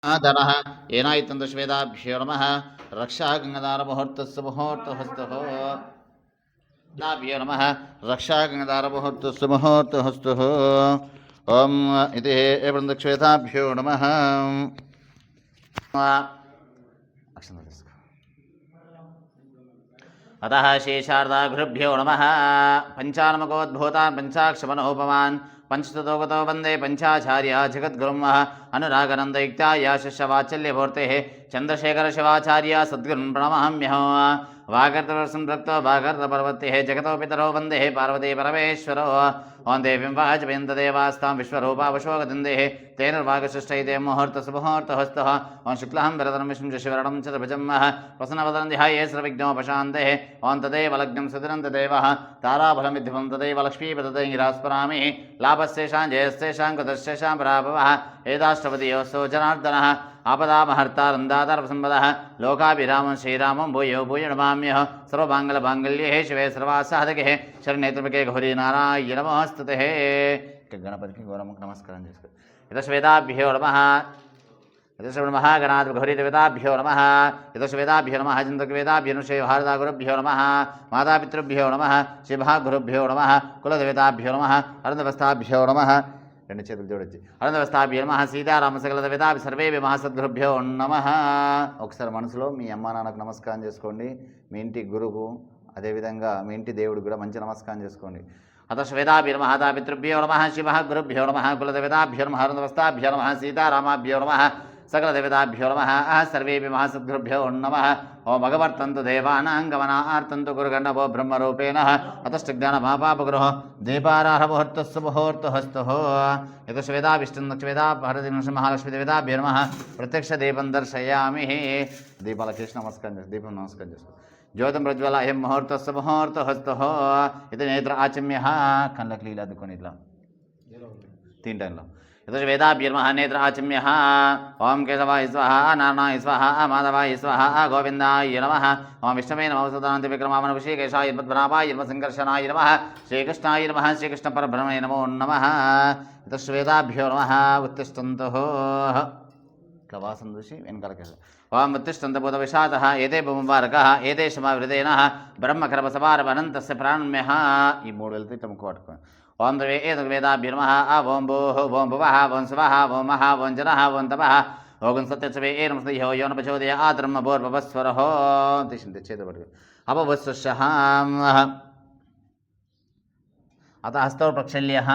धनः येनायतन्तश्वेदाभ्यो नमः रक्षा गङ्गाधारमुहूर्तस्य मुहूर्तहस्तः नाभ्यो नमः रक्षा गङ्गाधारमुहूर्तस्य मुहूर्तहस्तः ॐ इति एवन्दश्वेताभ्यो नमः अतः शेषार्धाभ्यो नमः पञ्चानमकोद्भूतान् पञ्चाक्षमनोपमान् पंचतोगतो वंदे पंचाचार्य जगद्गुरुं अनुरागनंदयुक्ताय शिष्यवात्सल्यमूर्तेः चंद्रशेखर शिवाचार्य सद्गुरुं प्रणमाम्यहं वागर्तवर्षं वागर्तपर्वतेः जगतो पितरो वंदे पार्वती परमेश्वरो ओं देवीं वाजपेन्ददेवास्तां विश्वरूपा वशोगतिन्देः तेन वागशिष्टैते मुहूर्तसुमुहूर्तहस्तः ओं शुक्लहं वरदनं विष्णुं शशिवर्णं चतुर्भुजं प्रसन्नवदनं ध्याये सर्वविघ्नोपशान्तये ओं तदेव लग्नं सुदिनं तदेवः ताराबलमिध्यं तदेव लक्ष्मीपदते गिरास्परामि लाभस्येषां जयस्येषां कुतस्येषां पराभवः एताष्टपदयोस्तौ जनार्दनः आपदामहर्तारन्दातर्पसम्पदः लोकाभिरामं श्रीरामं भूयो भूयो नमाम्यः सर्वमाङ्गलमाङ्गल्ये शिवे सर्वासाधके शरण्ये त्र्यम्बके गौरी नारायण नमोस्तुते गणपतिకి గౌరమ్మకు నమస్కారం చేసుకో యతశ్వేదాభ్యో నమః యతశ్వేద గణాధిపతి గౌరీ దేవతాభ్యో నమః యతశ్వేదాభ్యో నమః చింతకవేదాభ్యో నమః శ్రీ భారతాగురుభ్యో నమః మాతాపితృభ్యో నమః శివగురుభ్యో నమః కులదేవతాభ్యో నమః అరుణవస్థాభ్యో నమః రెండు చేతులు జోడించి అరుణవస్థాభ్యో నమః సీతారామ సకల దేవతాభ్యో సర్వేభ్యో మహాసద్గురుభ్యో నమః. ఒకసారి మనసులో మీ అమ్మా నాన్నకు నమస్కారం చేసుకోండి. మీ ఇంటి గురువు అదేవిధంగా మీ ఇంటి దేవుడికి కూడా మంచి నమస్కారం చేసుకోండి. अतः श्वेताभ्यो नमः पितृभ्यो नमः शिवगुरुभ्यो नमः कुलदेवताभ्यो नमः अरुणवस्ताभ्यो नमः सीतारामाभ्यो नमः सकलदेवताभ्यो नमः सर्वेभ्यः महासद्गुरुभ्यो नमः. ओं भगवर्तन्तु देवानाङ्गमनार्तन्तु गुरुगणवो ब्रह्मरूपेण अतश्चज्ञानमापापगुरुः दीपारारमुहूर्तस्य मुहूर्तहस्तः यतश्वेदाभिष्टन्नश्वेदा भारतीय महालक्ष्मीदेवताभ्यो नमः प्रत्यक्षदीपं दर्शयामि. दीपालकेश नमस्कारं दीपं नमस्कारं చేసుకో. ज्योतिं प्रज्वल अयं मुहूर्तस्य मुहूर्तहस्तः इति नेत्र आचम्य कళ్ళకి లీలా దుకొని ఇట్లా तीन टाइमలో यतश्वेदाभ्यो नमः नेत्र आचम्य ओं केशवाय स्वाहा नारायणाय स्वाहा माधवाय स्वाहा गोविन्दाय नमः ओं विष्णवे नमः सदानन्द विक्रमामन ऋषिकेशाय पद्मनाभाय नमः संकर्षणाय नमः श्रीकृष्णाय नमः श्रीकृष्णपरब्रह्मणे नमो नमः. यतश्वेदाभ्यो नमः उत्तिष्ठन्तु कवासं ऋषि वेनकालकेश ओं उत्तिष्ठन्तभूतविषादः एते भूमुबारकः एते शमवृदेनः ब्रह्मकर्मसमारभनन्तस्य प्राणम्यः. ఈ మూడు వెళ్తే ఇట్లా ముక్కు పట్టుకోండి. ओं द्रवे एतद्वेदाभ्यो नमः ओं भूः ओं भुवः ओं स्वः ओं महः ओं जनः ओं तपः ओं सत्यत्सवे नमस्ते यो न प्रचोदय आद्रह्म भूर्भुवस्वरः तिष्ठन्ति చేతులు పట్టుకో अपवस्वशः अतः हस्तौ प्रक्षल्यः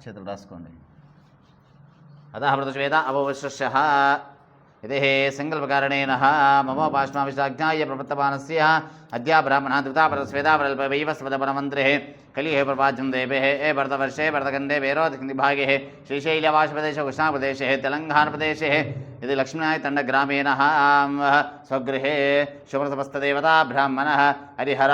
చేతులు రాసుకోండి. अतः व्रतश्वेता अपवस्वशः यदि संकल्पकारणेन ममोपाश्माविष्टाज्ञाय प्रवर्तमानस्य अद्या ब्राह्मणः द्वितापरस्वेदापरल्पवैवस्वतपरमन्त्रे कलिः प्रपाच्यं देवेः भरतवर्षे भरतखण्डे वेरोदखिभागे श्रीशैलवासप्रदेशे कृष्णाप्रदेशे तेलङ्गानाप्रदेशे यदि लक्ष्मीनायतण्डग्रामेण स्वगृहे शुभसमस्तदेवता ब्राह्मणः हरिहर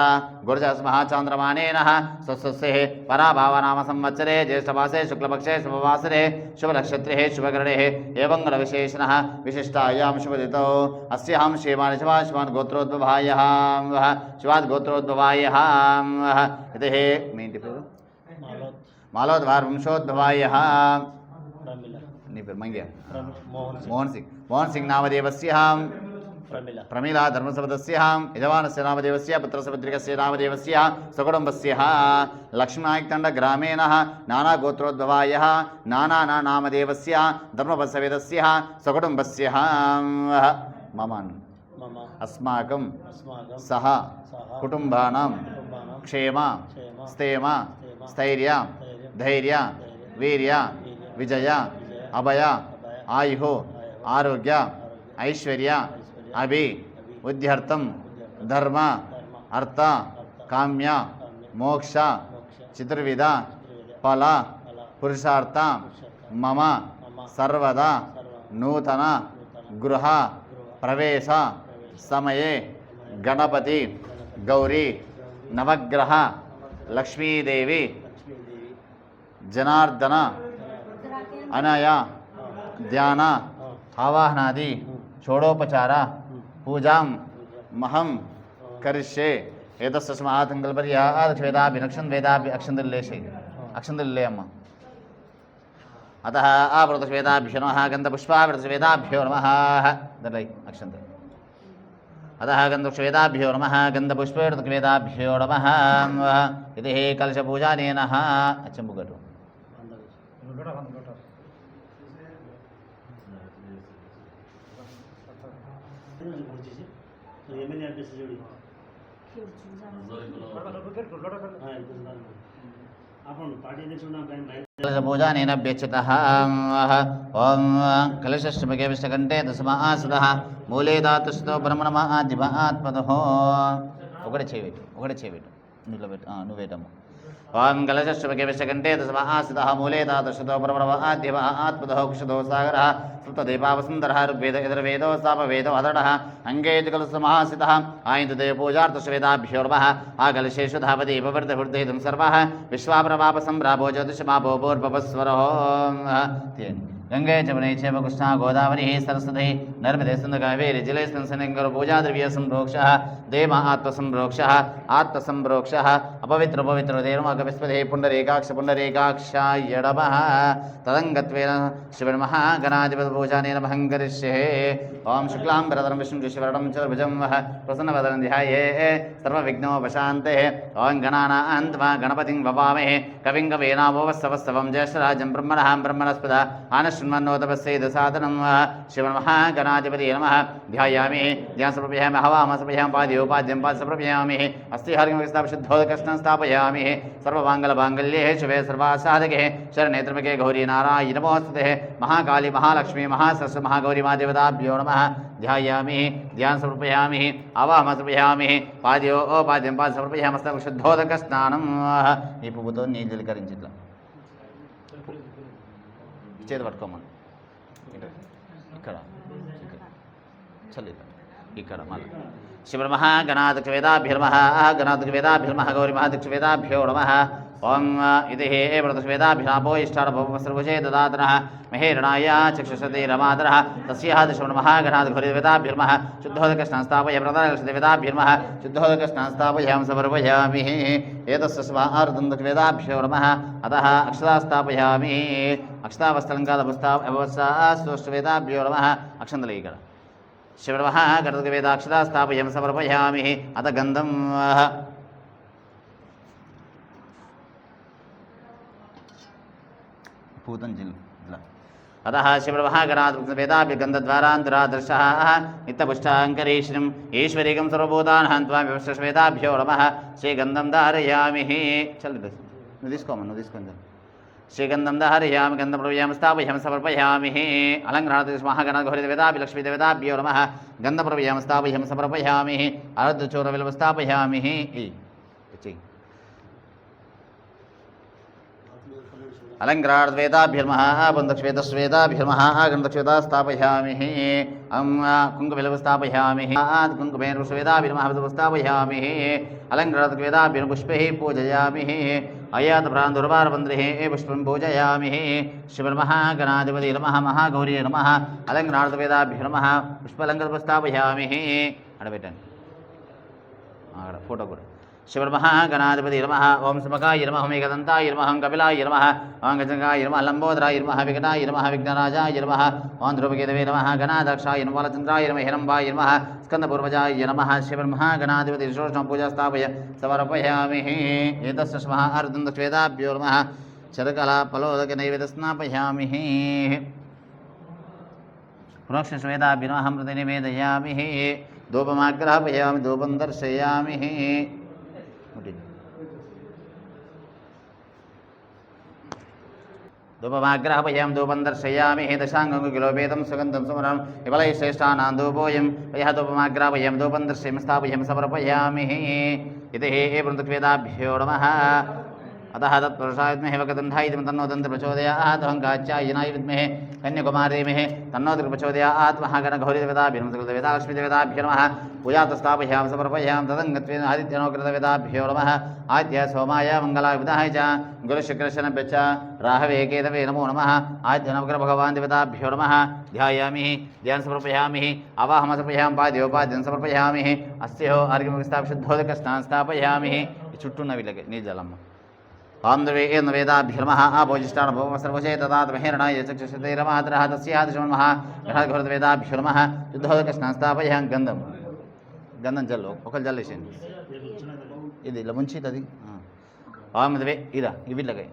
गुर्जस्महाचान्द्रमानेन स्वस्वस्ये पराभावनाम संवत्सरे ज्येष्ठमासे शुक्लपक्षे शुभवासरे शुभनक्षत्रे शुभकरणे एवं विशेषणः विशिष्टायां शुभदितौ अस्यां श्रीमान् शिवान् गोत्रोद्भवायः शिवात् गोत्रोद्भवायः यदि మీ ఇంటి పేరు మాలోద్వార్ వంశోద్భవాయः నీ పేరు మంగ్య మోహన్ సింగ్ నామదేవస్య ప్రమీలా ధర్మసపదస్య యజమానస్య నామదేవస్య పుత్రసపుత్రికస్య నామదేవస్య సకుటుంబస్య లక్ష్మీనాయకతండగ్రామేణ నానాగోత్రోద్భవాయः నానానామదేవస్య ధర్మపత్సవేదస్య సకుటుంబస్య మమ अस्माकं सह कुटुंबानां क्षेम स्थेम स्थैर्य धैर्य वीर्य विजय अभय आयु आरोग्य ऐश्वर्य अभि उद्यर्थं धर्म अर्थ काम्य मोक्ष चतुर्विध फल पुरुषार्थ मम सर्वदा नूतन गृह प्रवेश समये गणपति गौरी नवग्रह लक्ष्मीदेवी जनार्दन अनया ध्यान आवाहनादि षोडोपचार पूजां महं करिष्ये एतस्मात्सङ्कल्पर्या वेदाभि नक्षन् वेदाभि अक्षन्तलेशे अक्षन्तले अम्मा अतः आवृतश्वेताभ्यो नमः गन्धपुष्पावृतश्वेताभ्यो नमः दलै अक्षन्त अतः गन्धश्वेताभ्यो नमः गन्धपुष्पवृतश्वेताभ्यो नमः इति कलशपूजानेन अचम्बुगटु कलशपूजानेनभ्यच्युतः ॐ कलशश्रमके विष्णुकण्ठे दशमासुतः मूले धातुस्थो ब्रह्मणमादिमात्मतः ఒకటి చేయబెట్టు నువ్వేటము ఓం కలశశ్రమకే విష్ణుకంఠే దశమాసुतः మూలే धातुस्थो ब्रह्मणमादिमात्मतः కుక్షదో సాగరः సుప్తదీపావసుందరः ఋగ్వేద యజుర్వేదో సామవేదో అదడः అంగే కలశమహాసితः ఆయుధదేవ పూజార్థశ్వేతాభ్యో నమः ఆ కలశేషు ధావతి వివర్ధవృద్ధేదం సర్వः విశ్వాప్రవాపసంభ్రాభో జ్యోతిషమాభో భూర్భవస్వరో गंगे चमने चैव कृष्णा गोदावरी सरस्वती नर्मदे सिंधु कावेरी जलेस्मिन् सन्निधिं पूजाद्रव्य संप्रोक्षः देव आत्मसंप्रोक्षः आत्मसंप्रोक्षः अपवित्र पवित्र देवमगविस्पदे पुण्डरीकाक्षाय नमः तदङ्गत्वेन शिवनमः गणाधिपति पूजानेन महं करिष्ये ओम शुक्लां वरदं विष्णुं शशिवर्णं चतुर्भुजं प्रसन्नवदनं ध्याये सर्वविघ्नोपशान्ते ओम गणानां गणपतिं ववामहे कविं कवीनामुपस्तवस्तवं ज्येष्ठराजं ब्रह्मणः ब्रह्मणस्पद आनश्वन्मन्नोतपस्येद साधनं शिवनमः नमः ध्यायामि ध्यान समर्पयामि हवामः समर्पयामि पाद्योपाद्यं पाद समर्पयामि अस्ति हरिं स्थापयामि सर्वमाङ्गलमाङ्गल्ये शिवे सर्वासाधके शरण्ये त्र्यम्बके गौरी नारायणि नमोस्तुते महाकाली महालक्ष्मी महासरस्वती महागौरी महादेवताभ्यो नमः ध्यायामि ध्यान समर्पयामि हवामः समर्पयामि पाद्योपाद्यं पाद समर्पयामि शुद्धोदकस्नानं ఈ పువ్వుతో నీళ్ళు జీలకరించి ఇట్లా చేతి పట్టుకోమని ఇక్కడ చల్లి ఇక్కడ మళ్ళీ శివనమः గణాధిపతివేదాభ్యర్మः గణాధిపతివేదాభ్యర్మः గౌరీ మహాధిపతివేదాభ్యో నమः ओम इति व्रतस्वेदाभिषापो इष्टारभवसर्वजे ददातनः महेरणाय चक्षुषते रमादरः तस्याः दशमनमः गणाधिपतिवेदाभ्यर्मः शुद्धोदकस्नानं स्थापय व्रतदेवताभ्यर्मः शुद्धोदकस्नानं स्थापयामि समर्पयामि एतस्य स्वाहार्दन्दकवेदाभ्यो नमः अतः अक्षता स्थापयामि अक्षतावस्तलङ्कादवस्तावेदाभ्यो नमः अक्षन्तलीकर शिवनमः गणपतिवेदाक्षता स्थापयामि समर्पयामि अथ गन्धं पूतंजलि अतः शिवमहागणाधिपतिवेदाभ्यगन्धद्वारान्तरादर्शः नित्यपुष्टाङ्करीश्वरम् ईश्वरीकं सर्वभूतानां त्वां विवस्वेदाभ्यो नमः श्रीगन्धं धारयामि నువ్వు తీసుకోండి श्रीगन्धं धारयामि गन्धप्रभयामि स्थापयामि समर्पयामि अलङ्कृतमहागणगौरीदेवताभ्यो लक्ष्मीदेवताभ्यो नमः गन्धप्रभयामि स्थापयामि समर्पयामि आरुद्रचूर्णबिल्वं स्थापयामि अलङ्कृतवेदाभ्यर्मः बन्धश्वेतश्वेताभ्यर्मः गन्धश्वेता स्थापयामि कुङ्कुमबिल्वं स्थापयामि कुङ्कुमेश्वेताभ्यर्मः स्थापयामि अलङ्कृतवेदाभ्यर्मः पुष्पैः पूजयामि अयातप्रान्दुर्वारबन्ध्रिः पुष्पं पूजयामि शिवनमः गणाधिपति नमः महागौरी नमः अलङ्कृतवेदाभ्यो नमः पुष्पलङ्कृतं स्थापयामि अडबेट्टंడి అక్కడ ఫోటో కూడా शिवनमः गणाधिपति नमः ओम समकाय नमः ओम एकदन्ताय नमः ओम कपिलाय नमः ओम गजगाय नमः लंबोदराय नमः विघ्नाय नमः विघ्नराजाय नमः ओम ध्रुवकेतवे नमः गणाध्यक्षाय नमः बालचन्द्राय नमः हिरम्बाय नमः स्कन्दपूर्वजाय नमः शिवनमः गणाधिपति षोडशं पूजा स्थापय समर्पयामि एतस्य स्मः अर्धन्दश्वेताभ्यो नमः चरकला फलोदकनैवेद्यं स्नापयामि प्रोक्षश्वेताभ्यो नमः अमृतं निवेदयामि धूपमाग्रापयामि धूपं दर्शयामि धूपमाग्रापयामि धूपं दर्शयामि दशाङ्गं किलोपेतं सुगन्धं सुमरं विमलैः श्रेष्ठानां धूपोऽयं यः धूपमाग्रापयामि धूपं दर्शयामि स्थापयामि समर्पयामि इति वृन्दवेदाभ्यो नमः अतः तत्पुरुषाय विद्महे वक्रतुण्डाय धीमहि तन्नो दन्तिः प्रचोदयात् ओङ्काराय विद्महे कन्याकुमारी धीमहि तन्नो दुर्गा प्रचोदयात् महागणगौरीदेवताभ्यो नमः लक्ष्मीदेवताभ्यो नमः पूजां स्थापयामि समर्पयामि तदङ्गत्वेन आदित्यनोकृतवेदाभ्यो नमः आद्य सोमाय मङ्गलाय बुधाय च गुरुशुक्रशनभ्य च राहवे केतवे नमो नमः आद्यनवग्रभगवान् देवताभ्यो नमः ध्यायामि ध्यानं समर्पयामि अवाहं समर्पयामि पाद्योपाद्यं समर्पयामि अस्यो अर्घ्यं स्थापय शुद्धोदकस्नानं स्थापयामि చుట్టూ ఉన్నవి నీళ్ళు జలమ్మ ओम द्वे वेदाभ्युर्मः आभोजिष्टान् भवसर्वशे तदात् महेरणाय चक्षुषतेरमातरः तस्यादिशमन्मः गृहद्वेदाभ्युर्मः युद्धोदकस्नान् स्थापयां గంధం జల్లు ఒకళ్ళు జల్లేసేయండి ఇది ఇలా ముంచిది ఓం ద్వే ఇదా ఇవిట్లకై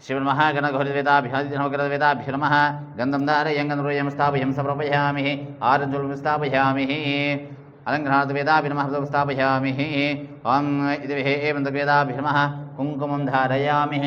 शिवन्महागणघोरवेदाभ्यादिनोग्रवेदाभ्युर्मः गन्धं धारयं गन्धर्वयं स्थापयं समर्पयामि आरञ्जुलं स्थापयामि अलङ्घ्रातवेदाभिर्मः स्थापयामि ॐ इति एवं वेदाभिर्मः कुङ्कुमं धारयामि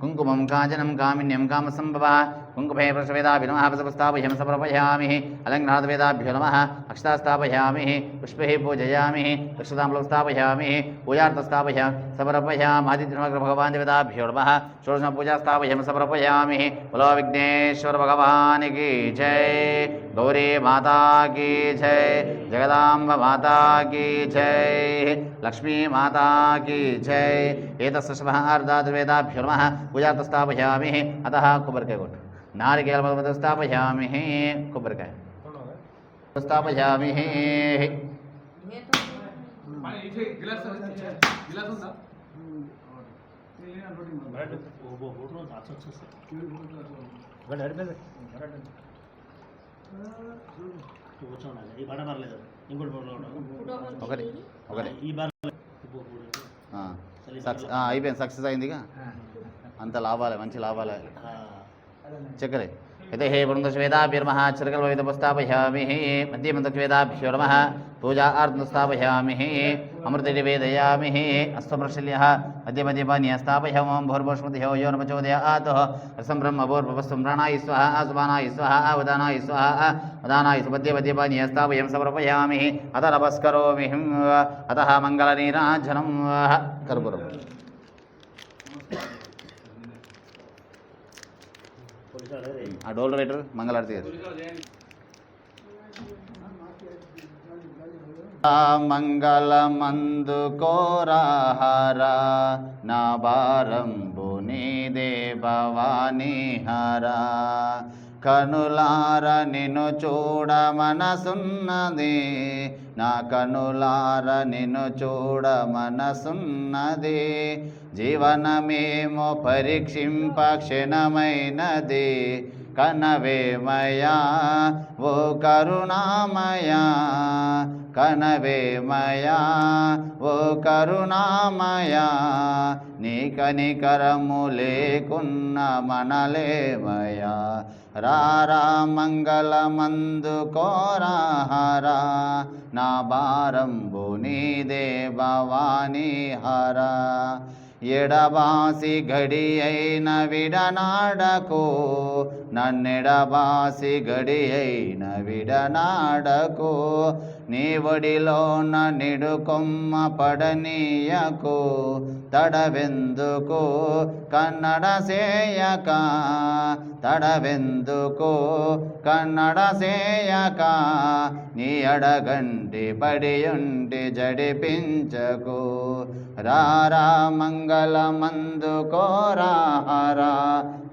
कुङ्कुमं काञ्चनं कामिन्यं कामसम्भवः कुङ्कुमे प्रवेदाभिर्मः स्थापयं समर्पयामि अलङ्घ्रातवेदाभ्यो नमः अक्षता स्थापयामि पुष्पैः पूजयामि अक्षताम्बलं स्थापयामि पूजार्थ स्थापयामि समर्पयामि आदित्यनमग्र भगवान् देवताभ्यो नमः षोडशपूजा स्थापयामि समर्पयामि बोलो विघ्नेश्वर भगवान् की जय गौरी माता की जय जगदाम्ब माता की जय लक्ष्मी माता की जय एतस्य शुभार्धाद्वेदाभ्यो नमः पूजार्थ स्थापयामि अतः कुबर्के कोट नारिकेल स्थापयामि कोबरकाय स्थापयामि అయిపోయింది సక్సెస్ అయిందిగా అంత లాభాలే మంచి లాభాలే చక్కరే यतो हे वृन्दस्वेदाभ्युर्मः चिरकल्पविदपस्थापयामि मध्ये मन्दस्वेदाभ्यो नमः पूजा स्थापयामि अमृत निवेदयामि अस्तमर्शल्यः मध्ये मध्ये पानीय स्थापयामि भूर्भुवस्मतिः यो नमचोदयात् रसं ब्रह्म भूर्भुवस्सं प्राणाय स्वाहा आसुमानाय स्वाहा उदानाय स्वाहा उदानाय मध्ये मध्ये पानीय स्थापयं समर्पयामि अतः नमस्करोमि अतः मङ्गलनीराजनं कर्पूरम् ఆ డోల్ రైటర్ మంగళారతి మంగళమందు కోరాహారా నా భారంబు నీదే భవానీ హారా కనులార నిన్ను చూడ మనసున్నది నా కనులార నిన్ను చూడ మనసున్నది జీవనమేమో పరీక్షింప క్షణమైనది కనవేమయా ఓ కరుణామయా కనవేమయా ఓ కరుణామయా నీ కనికరము లేకున్న మనలేమయా రారా మంగళమందు కోరాహారా నా భారంబు నీదే భవానీ హారా ఎడబాసి గడి అయిన విడనాడకు నన్నెడబాసి గడి అయిన విడనాడకు నీ ఒడిలోన నిడు కొమ్మ పడనీయకు తడవెందుకు కన్నడ సేయక తడవెందుకు కన్నడ సేయక నీ అడగంటి పడియుంటి జడిపించకు రారా మంగళమందు కోరాహారా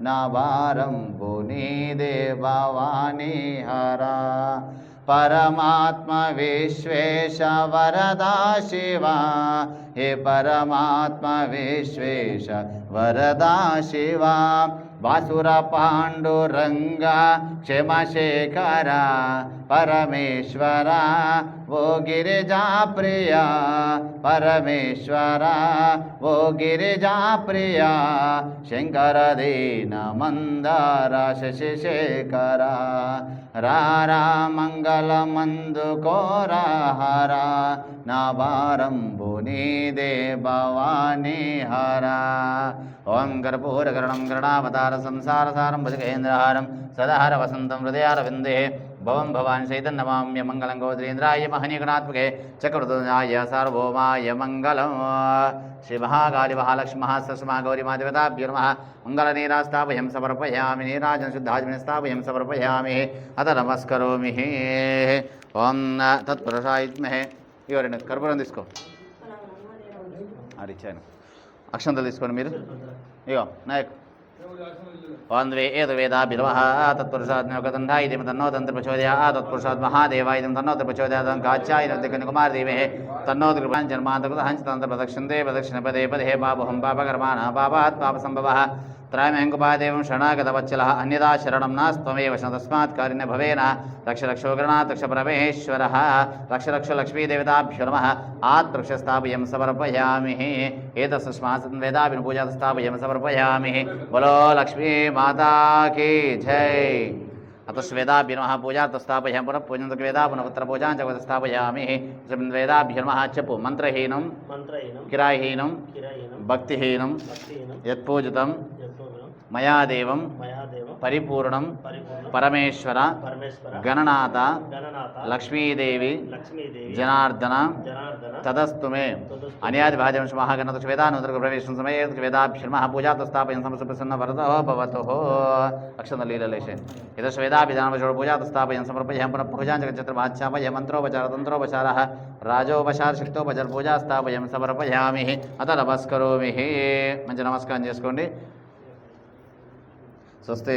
నా భారంబు నీదే భవానీ హారా परमात्मा विश्वेश वरदा शिवा हे परमात्मा विश्वेश वरदा शिवा वासुर पांडुरंगा क्षमशेखरा परमेश्वरा वो गिरिजा प्रिया परमेश्वरा वो गिरिजा प्रिया शंकर दीन मंदार शशिशेखरा रारा मंगलमंदु कोराहारा ना भारंबु नीदे भवानी हारा ओं कर्पूरकरणं गरुडावतार संसारसारं भुजगेन्द्रहारं सदाहर वसन्तं हृदयारविन्दे भवं भवान् चैतन्यमाम्य मङ्गलं गोत्रेन्द्राय महनीगणात्मके चक्रवर्तनाय सार्वभौमाय मङ्गलं श्रीमहाकाली महालक्ष्मी महासरस्वती गौरी मादेवताभ्यो नमः मङ्गलनीरास्तापयं समर्पयामि नीराजनं शुद्धाजनं समर्पयामि अथ नमस्करोमि ओं तत्पुरुषाय विद्महे इवरने कर्पूरं తీసుకో అరిచాను అక్షంతలు తీసుకోండి మీరు ఇగో నాయక్ वान्द्वे एतवेदा बिलवः तत्पुरुषात्मकतन्धा इति तन्नो तन्त्र प्रचोदयात् तत्पुरुषात् महादेवा इति तन्नो प्रचोदयात् काच्यायनतिकनिकुमार देवेः तन्नो कृपां जन्मान्तकृतः हंस तन्त्र प्रदक्षिणते प्रदक्षिणपदे पदे पापहं पापकर्माणः पापात् पापसम्भवः त्रायमेङ्कुपादेवं शरणागतवत्सलः अन्यदा शरणं नास्त्वमेव तस्मात् कारिण्य भवेन रक्ष रक्षोगणात् रक्ष परमेश्वरः रक्ष रक्षो लक्ष्मीदेवताभ्यो नमः आत्प्रक्षस्थापयं समर्पयामि एतस्मात् वेदाभिन् पूजा स्थापयं समर्पयामि बोलो लक्ष्मी माता की जय अतस्वेदाभ्यो नमः पूजा स्थापयामि पुनः पूजन वेदा पुनः पुत्र पूजा च स्थापयामि वेदाभ्यो नमः चपु मंत्रहीनं किराहीनं भक्तिहीनं यत्पूजितं मया देवं परिपूर्णं परमेश्वर गणनाथ लक्ष्मीदेवी जनार्दन तदस्तु मे अन्यादि भाजं महागणतक्ष वेदानुद्र प्रवेशं समये वेदाभ्यो नमः पूजा स्थापयन् समप्रसन्न वरदो भवतु अक्षतलीललेशे यदश वेदाभिधानवशोड पूजा स्थापयन् समर्पयामि पुनः पूजाञ्चक्रमाचापय मंत्रोपचार तंत्रोपचारः राजोपचार शक्तोपचार पूजा स्थापयं समर्पयामि अत नमस्करोमि मंच नमस्कार चेसुकोंडि स्वस्ति।